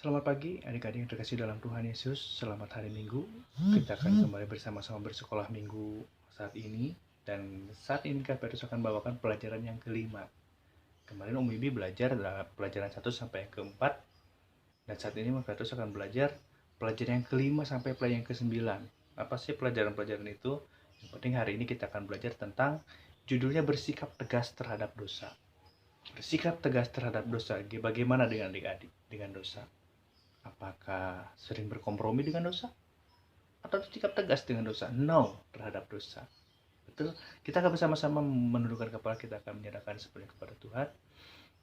Selamat pagi adik-adik yang terkasih dalam Tuhan Yesus. Selamat hari Minggu. Kita akan kembali bersama-sama bersekolah Minggu saat ini. Dan saat ini Kak Petrus akan bawakan pelajaran yang kelima. Kemarin Om Bibi belajar dalam pelajaran 1 sampai yang keempat. Dan saat ini Kak Petrus akan belajar pelajaran yang kelima sampai pelajaran yang kesembilan. Apa sih pelajaran-pelajaran itu? Yang penting hari ini kita akan belajar tentang judulnya bersikap tegas terhadap dosa. Bersikap tegas terhadap dosa. Bagaimana dengan adik-adik dengan dosa? Apakah sering berkompromi dengan dosa? Atau sikap tegas dengan dosa? No terhadap dosa. Betul? Kita akan bersama-sama menundukkan kepala, kita akan menyerahkan sepenuhnya kepada Tuhan.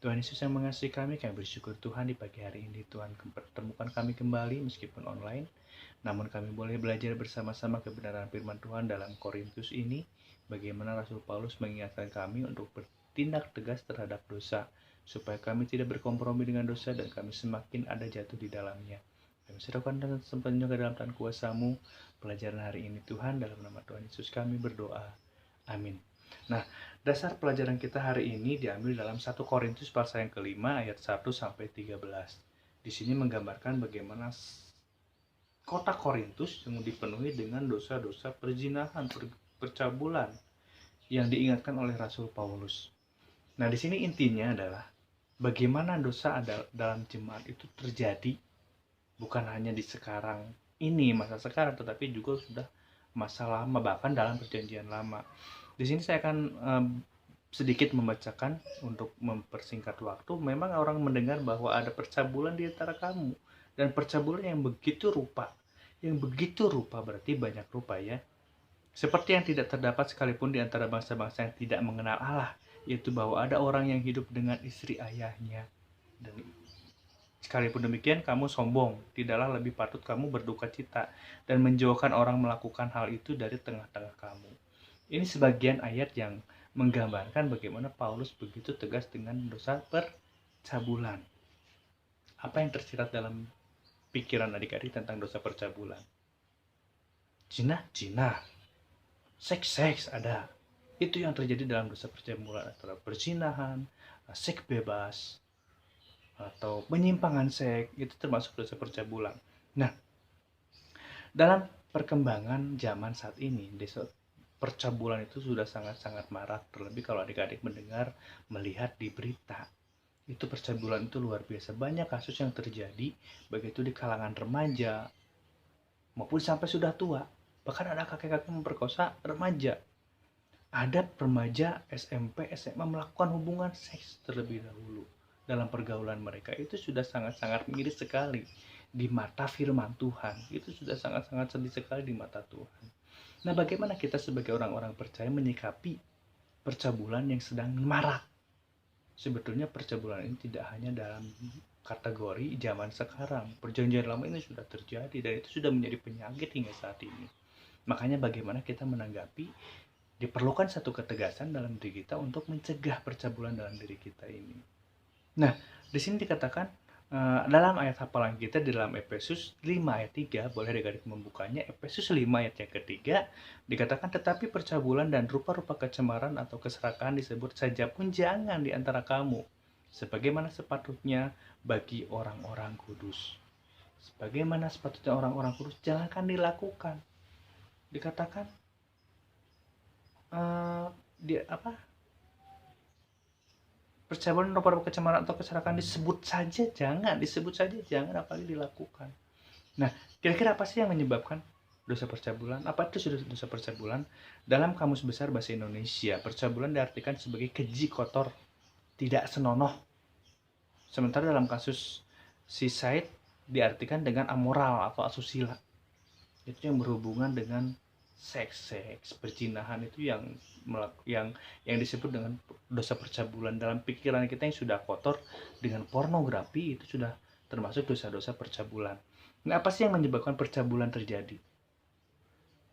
Tuhan Yesus yang mengasihi kami bersyukur Tuhan di pagi hari ini Tuhan pertemukan kami kembali meskipun online. Namun kami boleh belajar bersama-sama kebenaran firman Tuhan dalam Korintus ini. Bagaimana Rasul Paulus mengingatkan kami untuk bertindak tegas terhadap dosa, supaya kami tidak berkompromi dengan dosa dan kami semakin ada jatuh di dalamnya. Kami serahkan dengan sepenuhnya ke dalam Tuhan kuasa-Mu pelajaran hari ini Tuhan, dalam nama Tuhan Yesus kami berdoa. Amin. Nah, dasar pelajaran kita hari ini diambil dalam 1 Korintus pasal yang kelima ayat 1 sampai 13. Di sini menggambarkan bagaimana kota Korintus yang dipenuhi dengan dosa-dosa perzinahan, percabulan yang diingatkan oleh Rasul Paulus. Nah, di sini intinya adalah bagaimana dosa dalam jemaat itu terjadi bukan hanya di sekarang ini, masa sekarang, tetapi juga sudah masa lama, bahkan dalam perjanjian lama. Di sini saya akan sedikit membacakan untuk mempersingkat waktu. Memang orang mendengar bahwa ada percabulan di antara kamu, dan percabulan yang begitu rupa. Yang begitu rupa berarti banyak rupa ya. Seperti yang tidak terdapat sekalipun di antara bangsa-bangsa yang tidak mengenal Allah, yaitu bahwa ada orang yang hidup dengan istri ayahnya. Dan sekalipun demikian kamu sombong, tidaklah lebih patut kamu berduka cita dan menjauhkan orang melakukan hal itu dari tengah-tengah kamu. Ini sebagian ayat yang menggambarkan bagaimana Paulus begitu tegas dengan dosa percabulan. Apa yang tersirat dalam pikiran adik-adik tentang dosa percabulan? Zina, seks ada. Itu yang terjadi dalam dosa percabulan, antara perzinahan, seks bebas, atau penyimpangan seks, itu termasuk dosa percabulan. Nah, dalam perkembangan zaman saat ini, dosa percabulan itu sudah sangat-sangat marak, terlebih kalau adik-adik mendengar, melihat di berita. Itu percabulan itu luar biasa, banyak kasus yang terjadi, baik itu di kalangan remaja maupun sampai sudah tua. Bahkan ada kakek-kakek memperkosa remaja. Ada remaja SMP, SMA melakukan hubungan seks terlebih dahulu. Dalam pergaulan mereka itu sudah sangat-sangat miris sekali di mata firman Tuhan. Itu sudah sangat-sangat sedih sekali di mata Tuhan. Nah, bagaimana kita sebagai orang-orang percaya menyikapi percabulan yang sedang marak? Sebetulnya percabulan ini tidak hanya dalam kategori zaman sekarang. Perjanjian lama ini sudah terjadi dan itu sudah menjadi penyakit hingga saat ini. Makanya bagaimana kita menanggapi, diperlukan satu ketegasan dalam diri kita untuk mencegah percabulan dalam diri kita ini. Nah, di sini dikatakan dalam ayat hafalan kita di dalam Efesus 5 ayat 3, boleh adik-adik membukanya. Efesus 5 ayat yang ketiga dikatakan, tetapi percabulan dan rupa-rupa kecemaran atau keserakahan disebut saja pun jangan di antara kamu, sebagaimana sepatutnya bagi orang-orang kudus. Sebagaimana sepatutnya orang-orang kudus, jangankan dilakukan. Dikatakan percabulan, rupa-rupa kecemaran atau keserakahan disebut saja jangan, apalagi dilakukan. Nah, kira-kira apa sih yang menyebabkan dosa percabulan? Apa itu sudah dosa percabulan? Dalam Kamus Besar Bahasa Indonesia, percabulan diartikan sebagai keji, kotor, tidak senonoh. Sementara dalam kasus suicide diartikan dengan amoral atau asusila. Itu yang berhubungan dengan seks, perzinahan, itu yang disebut dengan dosa percabulan. Dalam pikiran kita yang sudah kotor dengan pornografi, itu sudah termasuk dosa-dosa percabulan. Nah, apa sih yang menyebabkan percabulan terjadi?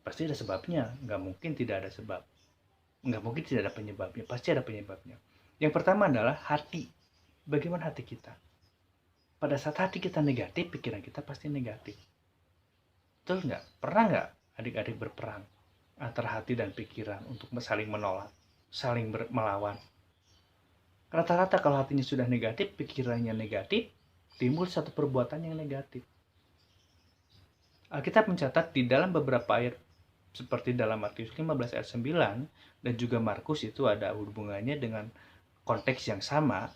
Pasti ada sebabnya, nggak mungkin tidak ada sebab. Nggak mungkin tidak ada penyebabnya, pasti ada penyebabnya. Yang pertama adalah hati. Bagaimana hati kita? Pada saat hati kita negatif, pikiran kita pasti negatif. Betul nggak? Pernah nggak adik-adik berperang antara hati dan pikiran untuk saling menolak, saling melawan? Rata-rata kalau hatinya sudah negatif, pikirannya negatif, timbul satu perbuatan yang negatif. Alkitab mencatat di dalam beberapa ayat seperti dalam Matius 15 ayat 9 dan juga Markus itu ada hubungannya dengan konteks yang sama.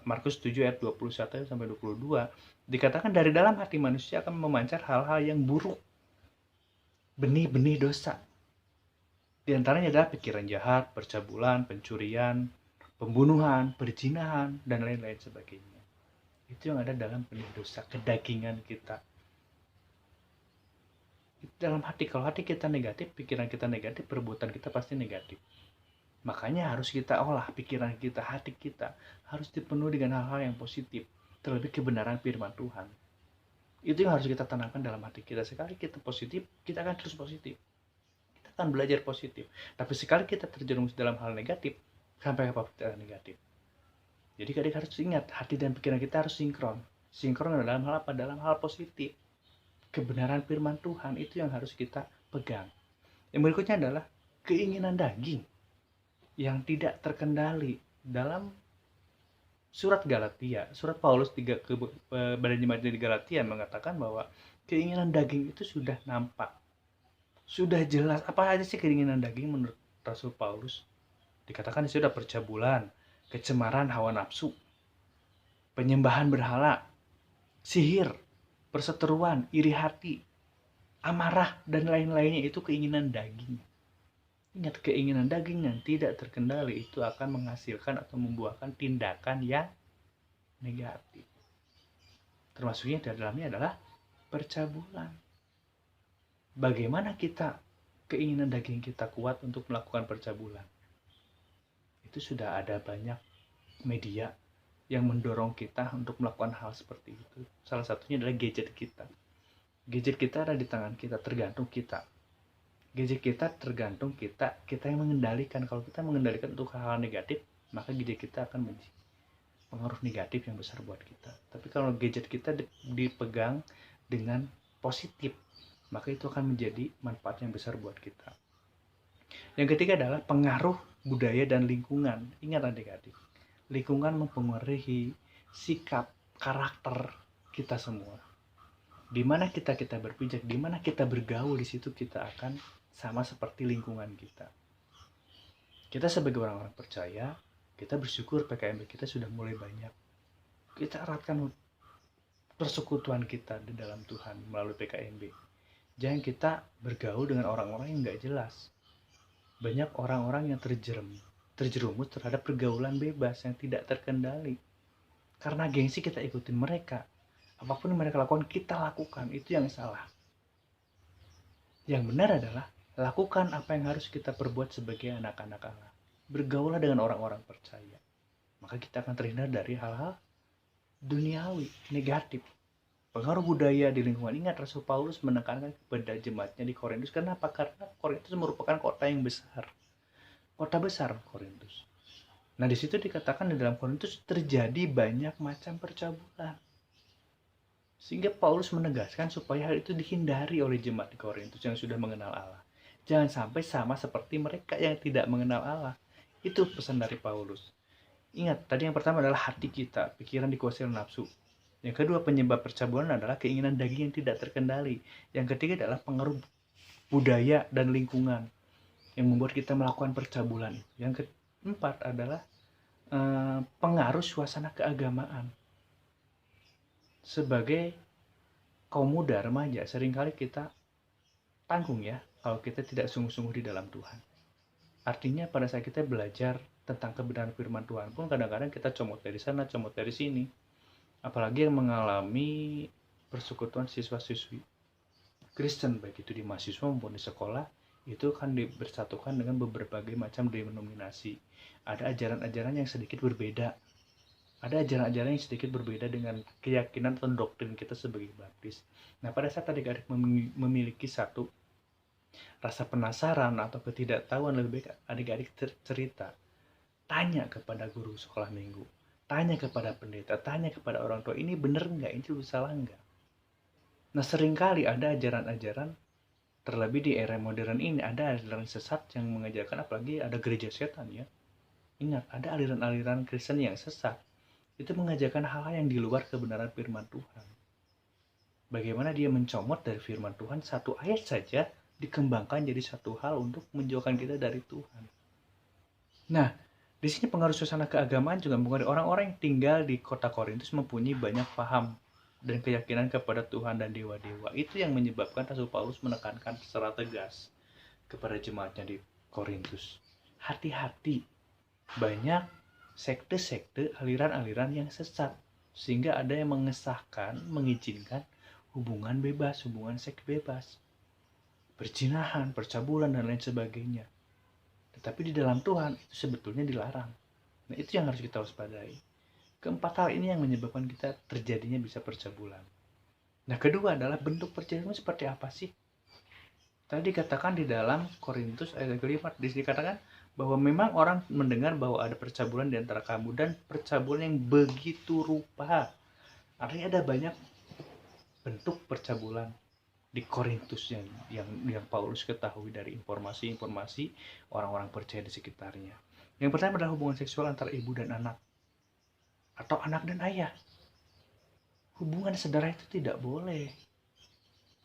Markus 7 ayat 21 sampai 22 dikatakan dari dalam hati manusia akan memancar hal-hal yang buruk, benih-benih dosa. Di antaranya adalah pikiran jahat, percabulan, pencurian, pembunuhan, perzinahan, dan lain-lain sebagainya. Itu yang ada dalam benih dosa, kedagingan kita. Dalam hati, kalau hati kita negatif, pikiran kita negatif, perbuatan kita pasti negatif. Makanya harus kita olah pikiran kita, hati kita harus dipenuhi dengan hal-hal yang positif, terlebih kebenaran firman Tuhan. Itu yang harus kita tanamkan dalam hati kita. Sekali kita positif, kita akan terus positif. Kita akan belajar positif. Tapi sekali kita terjerumus dalam hal negatif, sampai apa kita negatif. Jadi adik harus ingat, hati dan pikiran kita harus sinkron. Sinkron dalam hal apa? Dalam hal positif. Kebenaran firman Tuhan itu yang harus kita pegang. Yang berikutnya adalah keinginan daging yang tidak terkendali. Dalam surat Galatia, surat Paulus kepada jemaat di Galatia mengatakan bahwa keinginan daging itu sudah nampak, sudah jelas. Apa aja sih keinginan daging menurut Rasul Paulus? Dikatakan sudah percabulan, kecemaran hawa nafsu, penyembahan berhala, sihir, perseteruan, iri hati, amarah, dan lain-lainnya. Itu keinginan daging. Ingat, keinginan daging yang tidak terkendali itu akan menghasilkan atau membuahkan tindakan yang negatif. Termasuknya di dalamnya adalah percabulan. Bagaimana kita keinginan daging kita kuat untuk melakukan percabulan? Itu sudah ada banyak media yang mendorong kita untuk melakukan hal seperti itu. Salah satunya adalah gadget kita. Gadget kita ada di tangan kita, tergantung kita. Gadget kita tergantung kita yang mengendalikan. Kalau kita mengendalikan untuk hal-hal negatif, maka gadget kita akan menjadi pengaruh negatif yang besar buat kita. Tapi kalau gadget kita dipegang dengan positif, maka itu akan menjadi manfaat yang besar buat kita. Yang ketiga adalah pengaruh budaya dan lingkungan. Ingat adik-adik, lingkungan mempengaruhi sikap, karakter kita semua. Di mana kita berpijak, di mana kita bergaul, di situ kita akan sama seperti lingkungan kita. Kita sebagai orang-orang percaya, kita bersyukur PKMB kita sudah mulai banyak. Kita eratkan persekutuan kita di dalam Tuhan melalui PKMB. Jangan kita bergaul dengan orang-orang yang gak jelas. Banyak orang-orang yang terjerumus terhadap pergaulan bebas yang tidak terkendali. Karena gengsi kita ikutin mereka. Apapun yang mereka lakukan, kita lakukan. Itu yang salah. Yang benar adalah lakukan apa yang harus kita perbuat sebagai anak-anak Allah. Bergaulah dengan orang-orang percaya. Maka kita akan terhindar dari hal-hal duniawi, negatif. Pengaruh budaya di lingkungan. Ingat, Rasul Paulus menekankan kepada jemaatnya di Korintus. Kenapa? Karena Korintus merupakan kota yang besar. Kota besar Korintus. Nah, di situ dikatakan di dalam Korintus terjadi banyak macam percabulan. Sehingga Paulus menegaskan supaya hal itu dihindari oleh jemaat di Korintus yang sudah mengenal Allah. Jangan sampai sama seperti mereka yang tidak mengenal Allah. Itu pesan dari Paulus. Ingat, tadi yang pertama adalah hati kita, pikiran dikuasai oleh nafsu. Yang kedua, penyebab percabulan adalah keinginan daging yang tidak terkendali. Yang ketiga adalah pengaruh budaya dan lingkungan yang membuat kita melakukan percabulan. Yang keempat adalah pengaruh suasana keagamaan. Sebagai kaum muda, remaja, seringkali kita tanggung ya kalau kita tidak sungguh-sungguh di dalam Tuhan. Artinya pada saat kita belajar tentang kebenaran firman Tuhan pun kadang-kadang kita comot dari sana, comot dari sini. Apalagi yang mengalami persekutuan siswa-siswi Kristen, baik itu di mahasiswa maupun di sekolah, itu kan bersatukan dengan berbagai macam denominasi. Ada ajaran-ajaran yang sedikit berbeda. Ada ajaran-ajaran yang sedikit berbeda dengan keyakinan atau doktrin kita sebagai baptis. Nah, pada saat adik-adik memiliki satu rasa penasaran atau ketidaktahuan, lebih baik adik-adik cerita. Tanya kepada guru sekolah minggu. Tanya kepada pendeta. Tanya kepada orang tua. Ini benar nggak? Ini salah nggak? Nah, seringkali ada ajaran-ajaran, terlebih di era modern ini, ada aliran sesat yang mengajarkan, apalagi ada gereja setan ya. Ingat, ada aliran-aliran Kristen yang sesat itu mengajarkan hal-hal yang di luar kebenaran firman Tuhan. Bagaimana dia mencomot dari firman Tuhan, satu ayat saja dikembangkan jadi satu hal untuk menjauhkan kita dari Tuhan. Nah, di sini pengaruh suasana keagamaan juga mempengaruhi orang-orang yang tinggal di kota Korintus mempunyai banyak paham dan keyakinan kepada Tuhan dan dewa-dewa. Itu yang menyebabkan Rasul Paulus menekankan secara tegas kepada jemaatnya di Korintus. Hati-hati, banyak sekte-sekte, aliran-aliran yang sesat, sehingga ada yang mengesahkan, mengizinkan hubungan bebas, hubungan seks bebas, perzinahan, percabulan, dan lain sebagainya. Tetapi di dalam Tuhan itu sebetulnya dilarang. Nah, itu yang harus kita waspadai. Keempat hal ini yang menyebabkan kita terjadinya bisa percabulan. Nah, kedua adalah bentuk percabulan seperti apa sih? Tadi dikatakan di dalam Korintus ayat kelima, dikatakan bahwa memang orang mendengar bahwa ada percabulan di antara kamu, dan percabulan yang begitu rupa. Artinya ada banyak bentuk percabulan di Korintus yang Paulus ketahui dari informasi-informasi orang-orang percaya di sekitarnya. Yang pertama adalah hubungan seksual antara ibu dan anak, atau anak dan ayah. Hubungan saudara itu tidak boleh.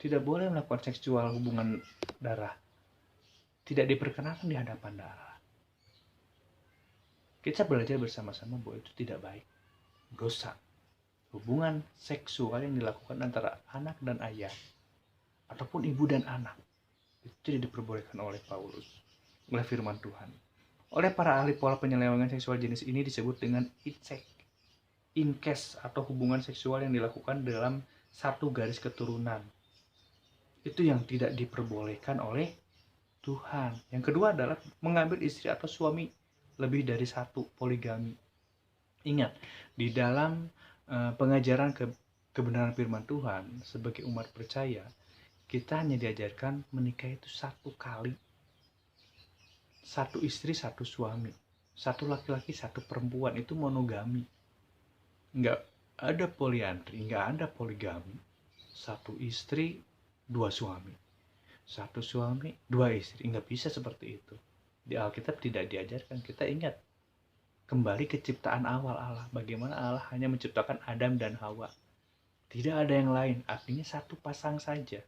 Tidak boleh melakukan seksual hubungan darah. Tidak diperkenankan di hadapan darah. Kita belajar bersama-sama bahwa itu tidak baik. Dosa. Hubungan seksual yang dilakukan antara anak dan ayah, ataupun ibu dan anak, itu tidak diperbolehkan oleh Paulus, oleh firman Tuhan. Oleh para ahli pola penyelewengan seksual jenis ini disebut dengan incest, atau hubungan seksual yang dilakukan dalam satu garis keturunan. Itu yang tidak diperbolehkan oleh Tuhan. Yang kedua adalah mengambil istri atau suami lebih dari satu, poligami. Ingat, di dalam pengajaran kebenaran firman Tuhan sebagai umat percaya, kita hanya diajarkan menikah itu satu kali. Satu istri, satu suami. Satu laki-laki, satu perempuan, itu monogami. Nggak ada poliandri, nggak ada poligami. Satu istri, dua suami. Satu suami, dua istri. Nggak bisa seperti itu. Di Alkitab tidak diajarkan. Kita ingat kembali ke ciptaan awal Allah. Bagaimana Allah hanya menciptakan Adam dan Hawa. Tidak ada yang lain. Artinya satu pasang saja.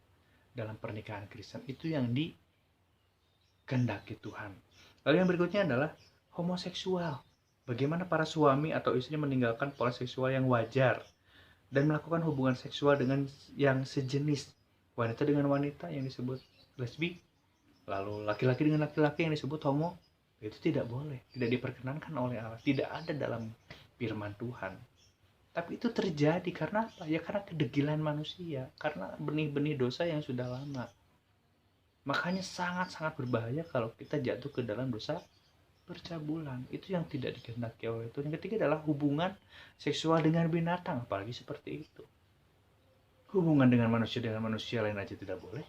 Dalam pernikahan Kristen itu yang dikehendaki Tuhan. Lalu yang berikutnya adalah homoseksual. Bagaimana para suami atau istri meninggalkan pola seksual yang wajar dan melakukan hubungan seksual dengan yang sejenis, wanita dengan wanita yang disebut lesbi, lalu laki-laki dengan laki-laki yang disebut homo. Itu tidak boleh, tidak diperkenankan oleh Allah, tidak ada dalam firman Tuhan. Tapi itu terjadi karena apa? Ya karena kedegilan manusia, karena benih-benih dosa yang sudah lama. Makanya sangat-sangat berbahaya kalau kita jatuh ke dalam dosa percabulan. Itu yang tidak dikehendaki oleh Tuhan. Yang ketiga adalah hubungan seksual dengan binatang, apalagi seperti itu. Hubungan dengan manusia lain aja tidak boleh.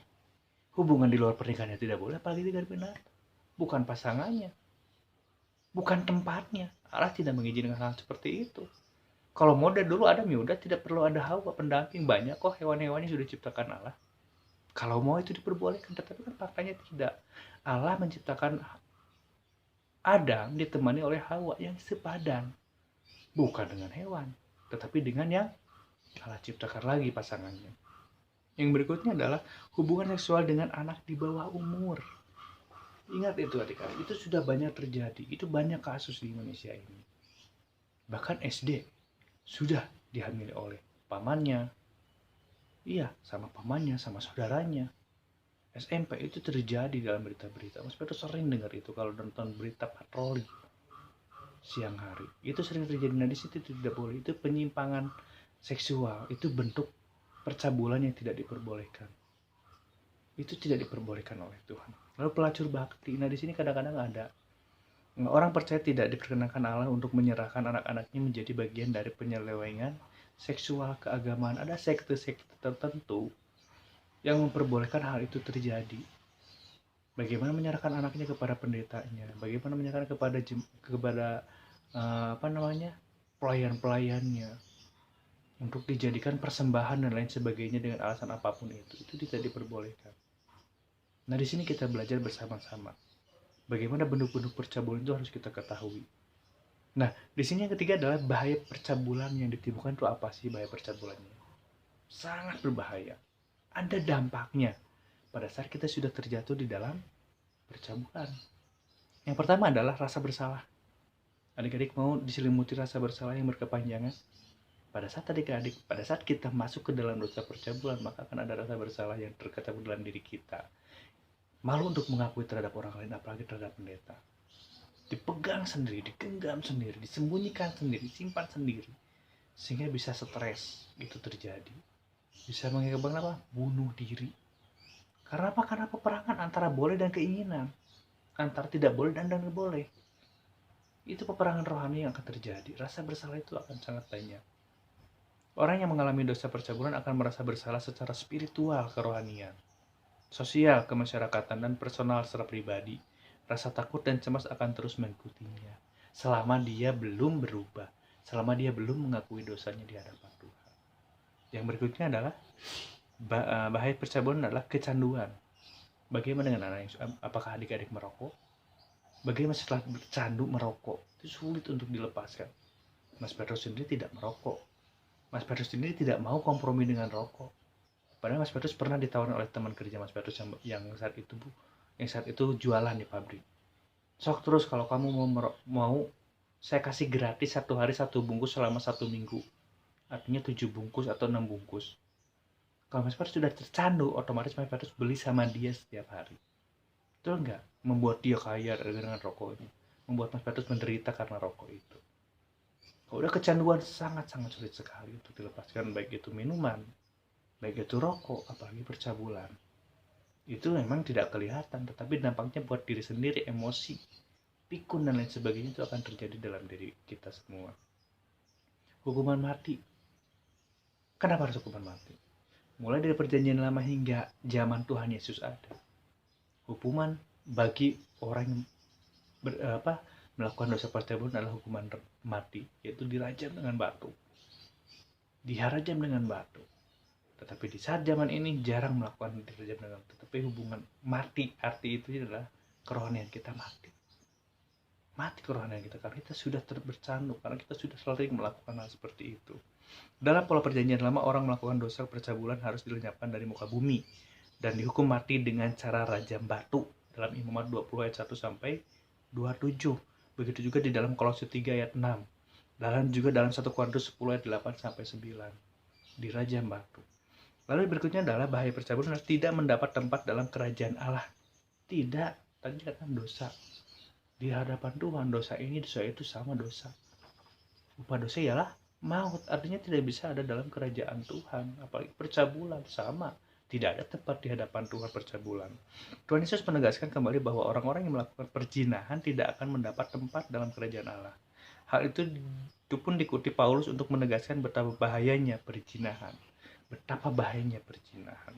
Hubungan di luar pernikahannya tidak boleh, apalagi dengan binatang. Bukan pasangannya, bukan tempatnya. Allah tidak mengizinkan hal seperti itu. Kalau mode dulu Adam ya udah, tidak perlu ada Hawa pendamping, banyak kok hewan-hewan yang sudah diciptakan Allah. Kalau mau itu diperbolehkan, tetapi kan faktanya tidak. Allah menciptakan Adam ditemani oleh Hawa yang sepadan, bukan dengan hewan, tetapi dengan yang Allah ciptakan lagi pasangannya. Yang berikutnya adalah hubungan seksual dengan anak di bawah umur. Ingat itu adik-adik, itu sudah banyak terjadi, itu banyak kasus di Indonesia ini. Bahkan SD sudah dihamili oleh pamannya, iya, sama pamannya, sama saudaranya. SMP itu terjadi dalam berita-berita. Mas Pedro sering dengar itu kalau nonton berita patroli siang hari. Itu sering terjadi. Nah, di situ tidak boleh. Itu penyimpangan seksual. Itu bentuk percabulan yang tidak diperbolehkan. Itu tidak diperbolehkan oleh Tuhan. Lalu pelacur bakti. Nah, di sini kadang-kadang ada orang percaya tidak diperkenankan Allah untuk menyerahkan anak-anaknya menjadi bagian dari penyelewengan seksual keagamaan. Ada sekte-sekte tertentu yang memperbolehkan hal itu terjadi. Bagaimana menyerahkan anaknya kepada pendetanya, bagaimana menyerahkan kepada pelayan-pelayannya untuk dijadikan persembahan dan lain sebagainya dengan alasan apapun itu tidak diperbolehkan. Nah, di sini kita belajar bersama-sama. Bagaimana bentuk-bentuk percabulan itu harus kita ketahui. Nah, di sini yang ketiga adalah bahaya percabulan yang ditimbulkan itu apa sih bahaya percabulannya? Sangat berbahaya. Ada dampaknya pada saat kita sudah terjatuh di dalam percabulan. Yang pertama adalah rasa bersalah. Adik-adik mau diselimuti rasa bersalah yang berkepanjangan? Pada saat kita masuk ke dalam dosa percabulan, maka akan ada rasa bersalah yang terketemu dalam diri kita. Malu untuk mengakui terhadap orang lain, apalagi terhadap pendeta. Dipegang sendiri, digenggam sendiri, disembunyikan sendiri, simpan sendiri. Sehingga bisa stres, itu terjadi. Bisa mengakibatkan apa? Bunuh diri. Karena apa? Karena peperangan antara boleh dan keinginan. Antara tidak boleh dan boleh. Itu peperangan rohani yang akan terjadi. Rasa bersalah itu akan sangat banyak. Orang yang mengalami dosa percabulan akan merasa bersalah secara spiritual, kerohanian, sosial, kemasyarakatan, dan personal secara pribadi. Rasa takut dan cemas akan terus mengikutinya selama dia belum berubah, selama dia belum mengakui dosanya di hadapan Tuhan. Yang berikutnya adalah bahaya percabulan adalah kecanduan. Bagaimana dengan anak yang apakah adik-adik merokok? Bagaimana setelah bercandu merokok? Itu sulit untuk dilepaskan. Mas Petrus sendiri tidak merokok. Mas Petrus sendiri tidak mau kompromi dengan rokok. Padahal Mas Petrus pernah ditawarin oleh teman kerja Mas Petrus yang saat itu jualan di pabrik. Sok terus kalau kamu mau saya kasih gratis satu hari satu bungkus selama 1 minggu. Artinya 7 bungkus atau 6 bungkus. Kalau Mas Petrus sudah tercandu, otomatis Mas Petrus beli sama dia setiap hari. Betul nggak? Membuat dia kaya dengan rokok ini. Membuat Mas Petrus menderita karena rokok itu. Kalau udah kecanduan sangat-sangat sulit sekali untuk dilepaskan, baik itu minuman, baik itu rokok, apalagi percabulan. Itu memang tidak kelihatan, tetapi dampaknya buat diri sendiri, emosi, pikun dan lain sebagainya itu akan terjadi dalam diri kita semua. Hukuman mati. Kenapa harus hukuman mati? Mulai dari perjanjian lama hingga zaman Tuhan Yesus ada. Hukuman bagi orang yang melakukan dosa percabulan adalah hukuman mati, yaitu dirajam dengan batu. Dirajam dengan batu. Tetapi di saat zaman ini jarang melakukan dirajam dengan batu. Tetapi hubungan mati, arti itu adalah kerohanian kita mati. Mati kerohanian kita karena kita sudah bercandu, karena kita sudah sering melakukan hal seperti itu. Dalam pola perjanjian lama, orang melakukan dosa percabulan harus dilenyapkan dari muka bumi dan dihukum mati dengan cara rajam batu dalam Imamat 20 ayat 1 sampai 27. Begitu juga di dalam Kolose 3 ayat 6. Dan juga dalam 1 Korintus 10 ayat 8 sampai 9. Dirajam batu. Lalu berikutnya adalah bahaya percabulan tidak mendapat tempat dalam kerajaan Allah. Tidak, tadi dikatakan dosa. Di hadapan Tuhan, dosa ini, dosa itu sama dosa. Upah dosa ialah maut, artinya tidak bisa ada dalam kerajaan Tuhan. Apalagi percabulan, sama. Tidak ada tempat di hadapan Tuhan percabulan. Tuhan Yesus menegaskan kembali bahwa orang-orang yang melakukan perzinahan tidak akan mendapat tempat dalam kerajaan Allah. Hal itu pun dikutip Paulus untuk menegaskan betapa bahayanya perzinahan. Betapa bahayanya perzinahan.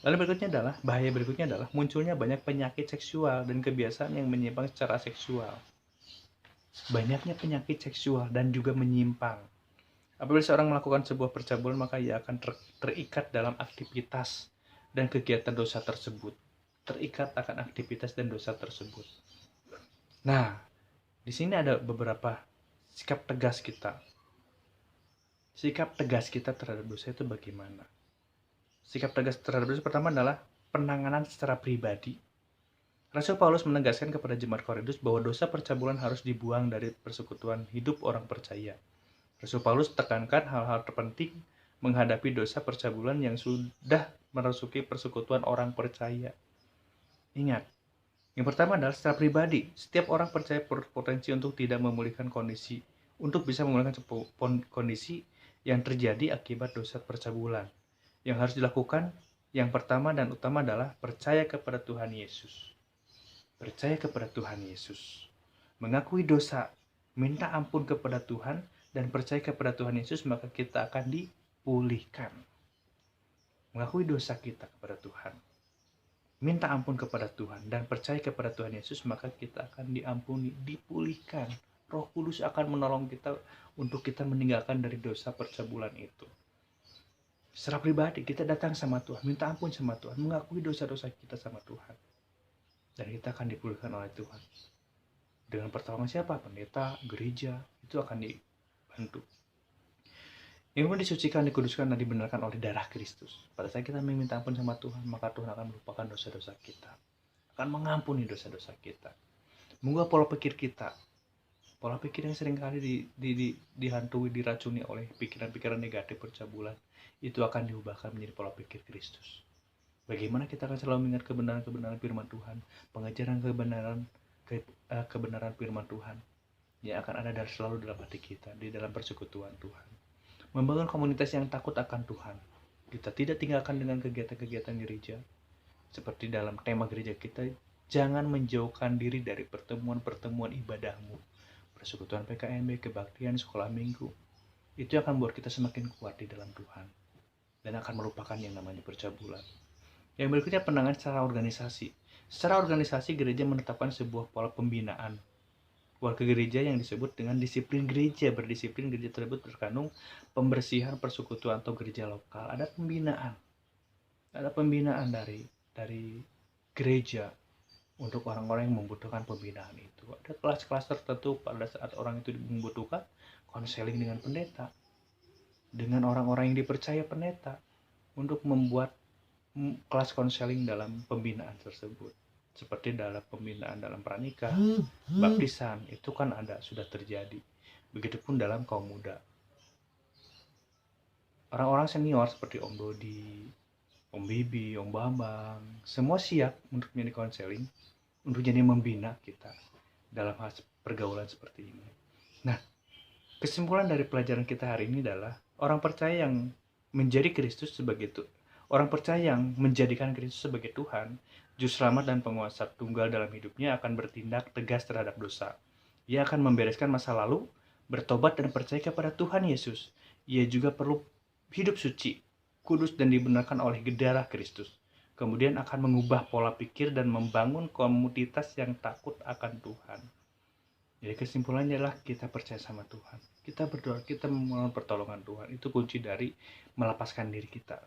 Lalu bahaya berikutnya adalah munculnya banyak penyakit seksual dan kebiasaan yang menyimpang secara seksual. Banyaknya penyakit seksual dan juga menyimpang. Apabila seorang melakukan sebuah percabulan, maka ia akan terikat dalam aktivitas dan kegiatan dosa tersebut. Terikat akan aktivitas dan dosa tersebut. Nah, di sini ada beberapa sikap tegas kita. Sikap tegas kita terhadap dosa itu bagaimana? Sikap tegas terhadap dosa pertama adalah penanganan secara pribadi. Rasul Paulus menegaskan kepada jemaat Korintus bahwa dosa percabulan harus dibuang dari persekutuan hidup orang percaya. Rasul Paulus tekankan hal-hal terpenting menghadapi dosa percabulan yang sudah merasuki persekutuan orang percaya. Ingat, yang pertama adalah secara pribadi. Setiap orang percaya berpotensi untuk tidak memulihkan kondisi, untuk bisa memulihkan kondisi yang terjadi akibat dosa percabulan. Yang harus dilakukan, yang pertama dan utama adalah percaya kepada Tuhan Yesus. Percaya kepada Tuhan Yesus. Mengakui dosa, minta ampun kepada Tuhan, dan percaya kepada Tuhan Yesus, maka kita akan dipulihkan. Mengakui dosa kita kepada Tuhan, minta ampun kepada Tuhan, dan percaya kepada Tuhan Yesus, maka kita akan diampuni, dipulihkan. Roh Kudus akan menolong kita untuk kita meninggalkan dari dosa percabulan itu. Secara pribadi kita datang sama Tuhan, minta ampun sama Tuhan, mengakui dosa-dosa kita sama Tuhan, dan kita akan dipulihkan oleh Tuhan. Dengan pertolongan siapa? Pendeta, gereja, itu akan dibantu. Yang kemudian disucikan, dikuduskan, dan dibenarkan oleh darah Kristus. Pada saat kita meminta ampun sama Tuhan, maka Tuhan akan melupakan dosa-dosa kita, akan mengampuni dosa-dosa kita, mengubah pola pikir kita. Pola pikir yang seringkali dihantui, diracuni oleh pikiran-pikiran negatif percabulan, itu akan diubahkan menjadi pola pikir Kristus. Bagaimana kita akan selalu mengingat kebenaran-kebenaran firman Tuhan, pengajaran kebenaran firman Tuhan yang akan ada selalu dalam hati kita, di dalam persekutuan Tuhan. Membangun komunitas yang takut akan Tuhan. Kita tidak tinggalkan dengan kegiatan-kegiatan gereja. Seperti dalam tema gereja kita, jangan menjauhkan diri dari pertemuan-pertemuan ibadahmu. Persekutuan PKMB, kebaktian, sekolah minggu. Itu akan membuat kita semakin kuat di dalam Tuhan. Dan akan melupakan yang namanya percabulan. Yang berikutnya, penanganan secara organisasi. Secara organisasi, gereja menetapkan sebuah pola pembinaan warga gereja yang disebut dengan disiplin gereja. Berdisiplin gereja tersebut terkandung pembersihan persekutuan atau gereja lokal. Ada pembinaan dari gereja untuk orang-orang yang membutuhkan pembinaan itu. Ada kelas-kelas tertentu pada saat orang itu membutuhkan konseling dengan pendeta, dengan orang-orang yang dipercaya pendeta, untuk membuat kelas konseling dalam pembinaan tersebut. Seperti dalam pembinaan dalam pranikah, baptisan, itu kan sudah terjadi. Begitupun dalam kaum muda. Orang-orang senior seperti Om Dodi, Om Bibi, Om Bambang, semua siap untuk menjadi konseling, untuk jadi membina kita dalam hal pergaulan seperti ini. Nah, kesimpulan dari pelajaran kita hari ini adalah orang percaya yang menjadi Kristus sebagai orang percaya yang menjadikan Kristus sebagai Tuhan, Juru Selamat dan penguasa tunggal dalam hidupnya akan bertindak tegas terhadap dosa. Ia akan membereskan masa lalu, bertobat dan percaya kepada Tuhan Yesus. Ia juga perlu hidup suci, kudus dan dibenarkan oleh darah Kristus. Kemudian akan mengubah pola pikir dan membangun komunitas yang takut akan Tuhan. Jadi kesimpulannya adalah kita percaya sama Tuhan. Kita berdoa, kita memohon pertolongan Tuhan. Itu kunci dari melepaskan diri kita.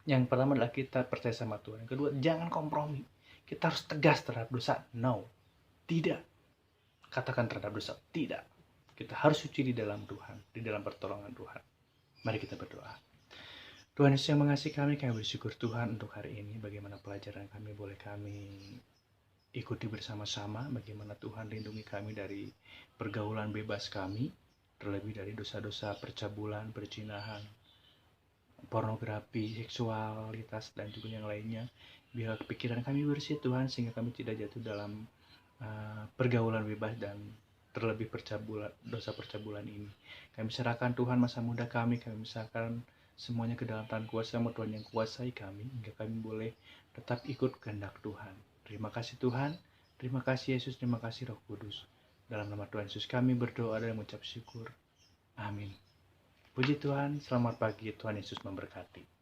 Yang pertama adalah kita percaya sama Tuhan. Yang kedua, jangan kompromi. Kita harus tegas terhadap dosa. No, tidak. Katakan terhadap dosa, tidak. Kita harus suci di dalam Tuhan, di dalam pertolongan Tuhan. Mari kita berdoa. Tuhan Yesus yang mengasihi kami bersyukur Tuhan untuk hari ini. Bagaimana pelajaran kami boleh kami ikuti bersama-sama. Bagaimana Tuhan lindungi kami dari pergaulan bebas kami. Terlebih dari dosa-dosa percabulan, perzinahan, pornografi, seksualitas, dan juga yang lainnya. Biar pikiran kami bersih Tuhan, sehingga kami tidak jatuh dalam pergaulan bebas dan terlebih dosa percabulan ini. Kami serahkan Tuhan masa muda kami serahkan semuanya ke dalam tangan kuasa-Mu Tuhan yang kuasai kami, hingga kami boleh tetap ikut kehendak Tuhan. Terima kasih Tuhan, terima kasih Yesus, terima kasih Roh Kudus. Dalam nama Tuhan Yesus kami berdoa dan mengucap syukur. Amin. Puji Tuhan, selamat pagi, Tuhan Yesus memberkati.